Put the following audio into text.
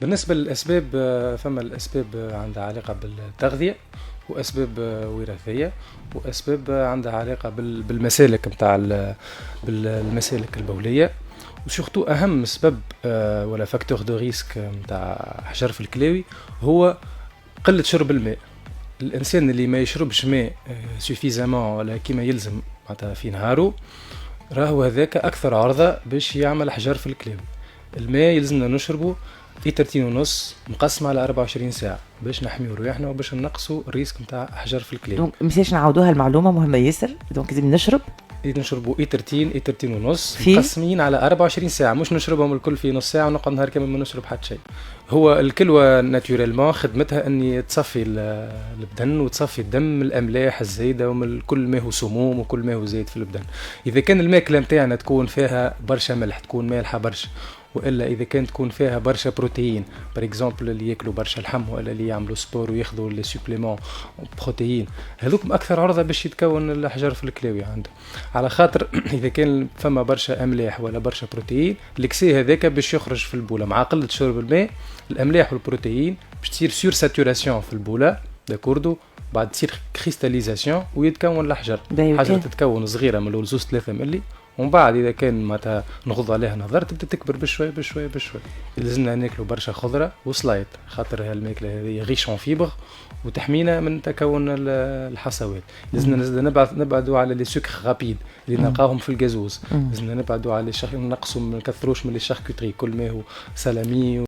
بالنسبة للأسباب، فما الأسباب عندها علاقة بالتغذية، وأسباب وراثية، وأسباب عندها علاقة بالمسالك متاع بالمسالك البولية. وسورتو أهم سبب ولا فاكتور دو ريسك متاع حجر الكلاوي هو قلة شرب الماء. الإنسان اللي ما يشربش ماء سوفيزامون ولا كيما يلزم معناتها في نهارو، راهو هذاك أكثر عرضة باش يعمل حجر في الكلاوي. الماء يلزمنا نشربه لترتين ونص مقسم على 24 ساعة باش نحميو رواحنا وباش نقصوا الريسك نتاع حجر في الكلى. دونك مساش نعاودوها المعلومة مهمة ياسر. دونك لازم نشرب نشربوا اي 13 ونص مقسمين على 24 ساعة، مش نشربهم الكل في نص ساعة ونقعد نهار كامل ما نشرب حتى شيء. هو الكلوة ناتوريلمون خدمتها اني تصفي البدن وتصفي الدم من الاملاح الزايدة ومن كل ما هو سموم وكل ما هو زايد في البدن. اذا كان الماكلة نتاعنا تكون فيها برشا ملح، تكون مالحة برشا، والا اذا كان تكون فيها برشا بروتين، بار اكزومبل اللي ياكلوا برشا لحم ولا اللي يعملوا سبور وياخذوا لي سوبليمون بروتين، هذوكم اكثر عرضه باش يتكون الحجر في الكلاوي عنده. على خاطر اذا كان فما برشا املاح ولا برشا بروتين، الاكسي هذاك باش يخرج في البوله مع قله شرب الماء، الاملاح والبروتين باش تصير سور ساتوراسيون في البوله داكوردو، بعد تصير كريستاليزاسيون ويتكون الحجر. حجر تتكون صغيره من الاول 2-3 ملي، ومن بعد اذا كان معناتها نغض عليها نظر تبدا تكبر بشوي بشوي بشوي. لازمنا ناكلوا برشا خضره وسلايط، خاطر هالماكله هذه غيش اون فيبر وتحمينا من تكون الحصوات. لازمنا نبعدوا على لي سكر رابيد اللي نلقاهم في الجازوز. لازمنا نبعدوا على نقصوا ما نكثروش من لي شاركوتري، كل ما هو سلامي